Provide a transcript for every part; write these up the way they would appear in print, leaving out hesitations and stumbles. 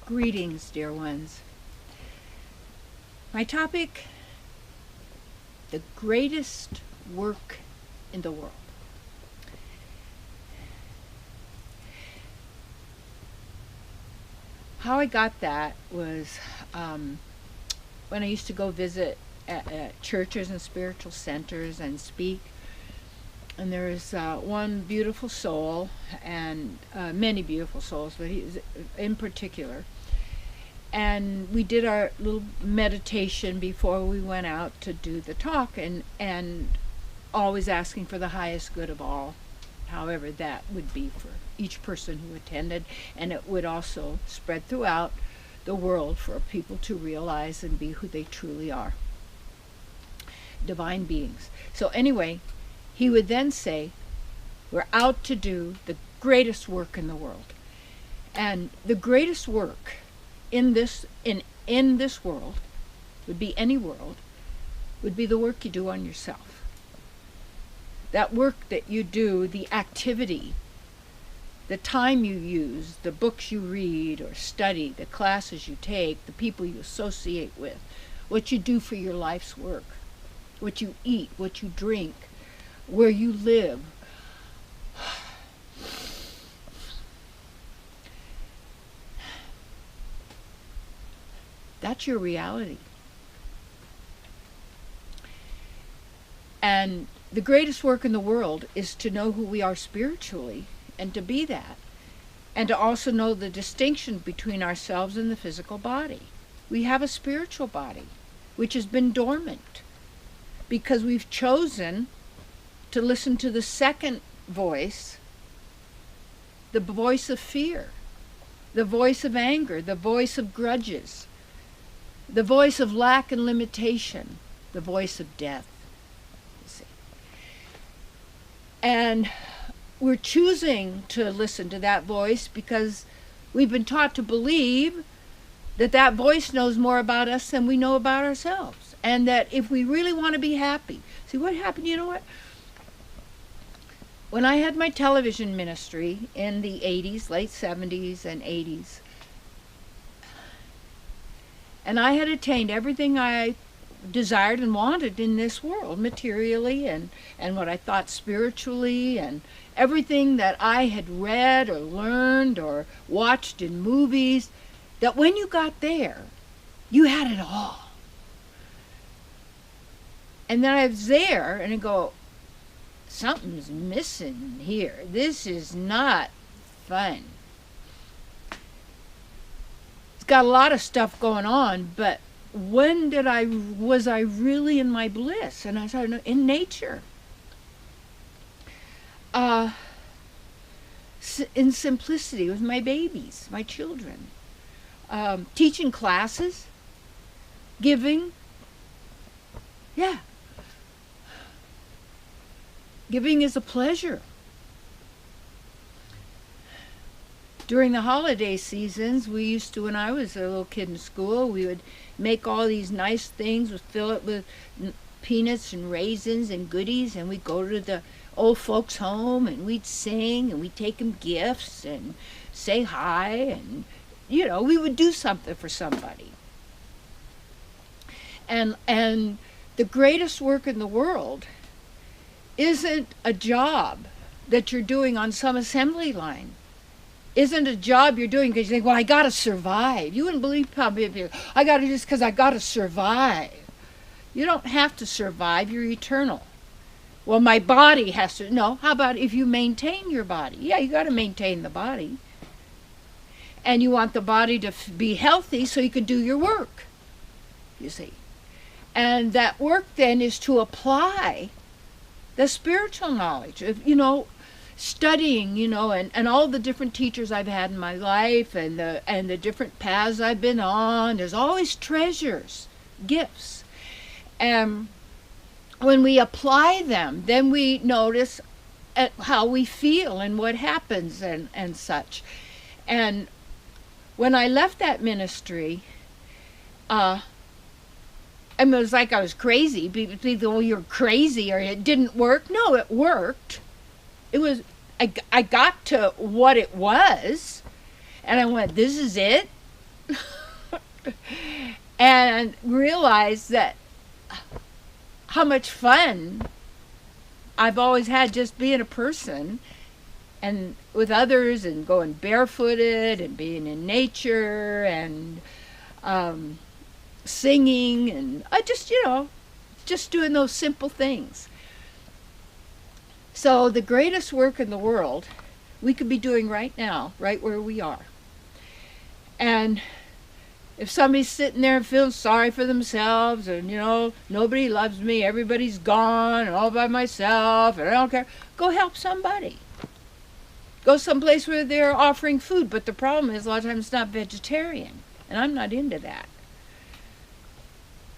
Greetings, dear ones. My topic, the greatest work in the world. How I got that was when I used to go visit at churches and spiritual centers and speak. And there was one beautiful soul, and many beautiful souls, but he was in particular. And we did our little meditation before we went out to do the talk, and always asking for the highest good of all, however that would be for each person who attended, and it would also spread throughout the world for people to realize and be who they truly are, divine beings. So anyway, he would then say, we're out to do the greatest work in the world. And the greatest work in this world, would be any world, would be the work you do on yourself. That work that you do, the activity, the time you use, the books you read or study, the classes you take, the people you associate with, what you do for your life's work, what you eat, what you drink, where you live. That's your reality. And the greatest work in the world is to know who we are spiritually and to be that. And to also know the distinction between ourselves and the physical body. We have a spiritual body, which has been dormant because we've chosen to listen to the second voice, the voice of fear, the voice of anger, the voice of grudges, the voice of lack and limitation, the voice of death. You see. And we're choosing to listen to that voice because we've been taught to believe that that voice knows more about us than we know about ourselves. And that if we really want to be happy, see what happened, you know what? When I had my television ministry in the 80s, late 70s and 80s, and I had attained everything I desired and wanted in this world, materially and what I thought spiritually, and everything that I had read or learned or watched in movies, that when you got there, you had it all. And then I was there and I go, something's missing here. This is not fun. It's got a lot of stuff going on, but when was I really in my bliss? And I started in nature. In simplicity with my babies, my children. Teaching classes, giving. Yeah. Giving is a pleasure. During the holiday seasons, we used to, when I was a little kid in school, we would make all these nice things, we'd fill it with peanuts and raisins and goodies, and we'd go to the old folks' home, and we'd sing, and we'd take them gifts, and say hi, and, you know, we would do something for somebody. And the greatest work in the world isn't a job that you're doing on some assembly line. Isn't a job you're doing because you think, well, I got to survive. You wouldn't believe how many people, I got to do this because I got to survive. You don't have to survive. You're eternal. Well, my body has to. No, how about if you maintain your body? Yeah, you got to maintain the body. And you want the body to be healthy so you can do your work, you see. And that work then is to apply the spiritual knowledge of, you know, studying, you know, and all the different teachers I've had in my life and the different paths I've been on. There's always treasures, gifts. And when we apply them, then we notice at how we feel and what happens and such. And when I left that ministry, I mean, it was like I was crazy. People think, well, you're crazy or it didn't work. No, it worked. It was, I got to what it was, and I went, this is it. and realize that how much fun I've always had just being a person and with others and going barefooted and being in nature and singing and I just, just doing those simple things. So the greatest work in the world we could be doing right now, right where we are. And if somebody's sitting there and feeling sorry for themselves and, nobody loves me, everybody's gone and all by myself and I don't care, go help somebody. Go someplace where they're offering food, but the problem is a lot of times it's not vegetarian, and I'm not into that.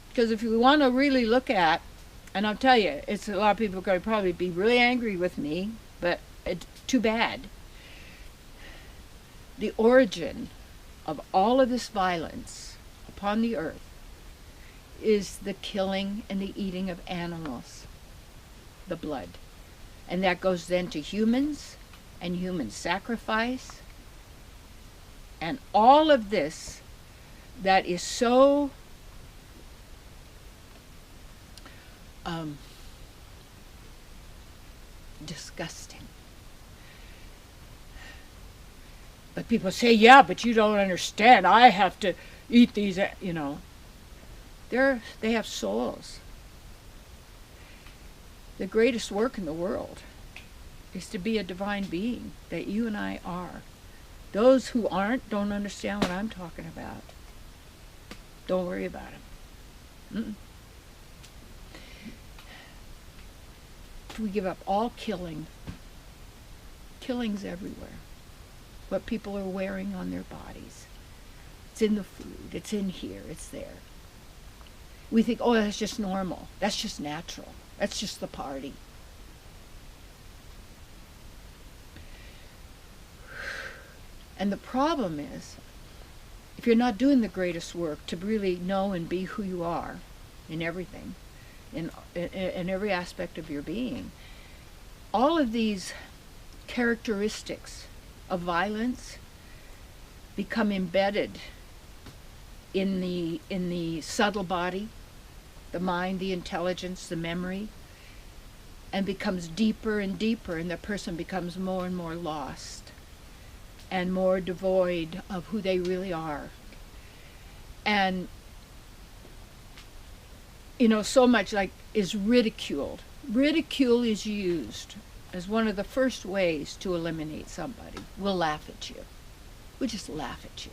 Because if you want to really look at, and I'll tell you, it's a lot of people are going to probably be really angry with me, but it's too bad. The origin of all of this violence upon the earth is the killing and the eating of animals, the blood. And that goes then to humans and human sacrifice and all of this that is so disgusting. But people say, yeah, but you don't understand. I have to eat these, they have souls. The greatest work in the world is to be a divine being that you and I are. Those who aren't don't understand what I'm talking about. Don't worry about them. If we give up all killing, killing's everywhere. What people are wearing on their bodies. It's in the food, it's in here, it's there. We think, oh, that's just normal. That's just natural. That's just the party. And the problem is, if you're not doing the greatest work to really know and be who you are in everything, in every aspect of your being, all of these characteristics of violence become embedded in the subtle body, the mind, the intelligence, the memory, and becomes deeper and deeper, and the person becomes more and more lost and more devoid of who they really are. And so much is ridiculed. Ridicule is used as one of the first ways to eliminate somebody. We'll laugh at you. We'll just laugh at you.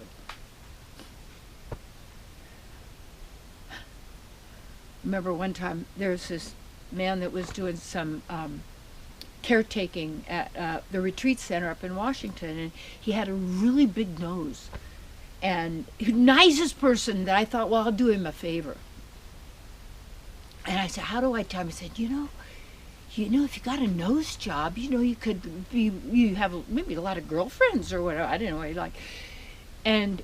Remember one time there was this man that was doing some caretaking at the retreat center up in Washington, and he had a really big nose. And nicest person that I thought, well, I'll do him a favor. And I said, how do I tell him? He said, if you got a nose job, you could be, you have maybe a lot of girlfriends or whatever. I didn't know what he liked. And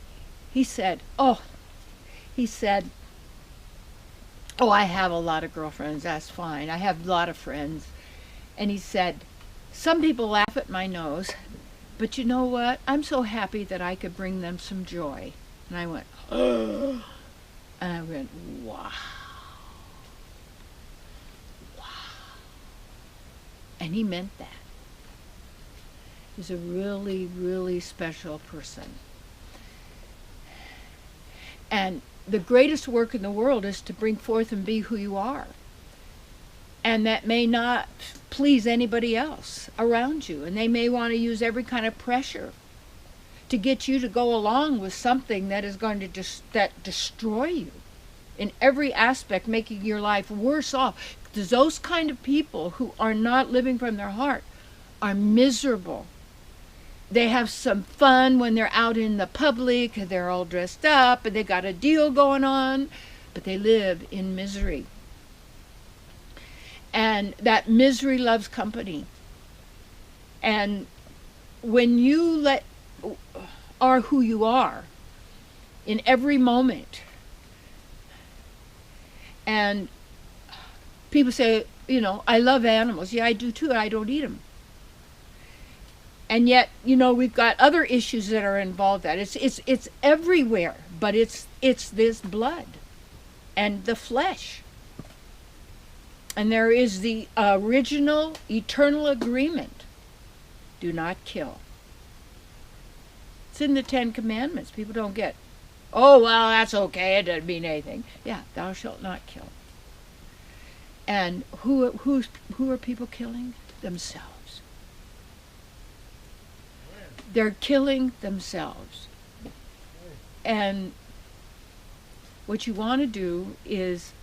he said, oh, I have a lot of girlfriends. That's fine. I have a lot of friends. And he said, some people laugh at my nose, but you know what? I'm so happy that I could bring them some joy. And I went, oh. And I went, wow. Wow. And he meant that. He's a really, really special person. And the greatest work in the world is to bring forth and be who you are. And that may not please anybody else around you. And they may want to use every kind of pressure to get you to go along with something that is going to destroy you in every aspect, making your life worse off. Because those kind of people who are not living from their heart are miserable. They have some fun when they're out in the public, they're all dressed up, and they got a deal going on, but they live in misery. And that misery loves company. And when you are who you are in every moment, and people say, I love animals. Yeah, I do too, and I don't eat them. And yet, you know, we've got other issues that are involved. That it's everywhere, but it's this blood and the flesh. And there is the original eternal agreement: do not kill. It's in the 10 Commandments. People don't get, oh, well, that's okay, it doesn't mean anything. Yeah, thou shalt not kill. And who are people killing? Themselves. They're killing themselves. And what you want to do is,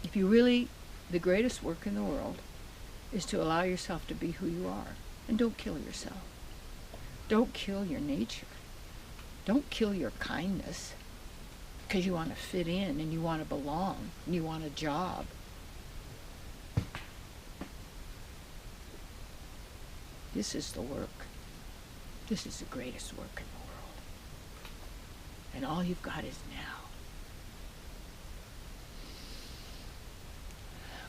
if you really, the greatest work in the world is to allow yourself to be who you are. And don't kill yourself. Don't kill your nature. Don't kill your kindness because you want to fit in and you want to belong and you want a job. This is the work. This is the greatest work in the world. And all you've got is now.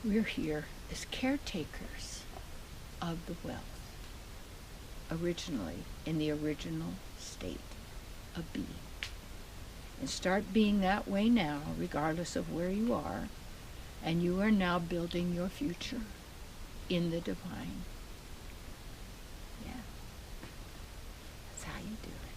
We're here as caretakers of the wealth, originally in the original state of being. And start being that way now, regardless of where you are. And you are now building your future in the divine. Yeah. That's how you do it.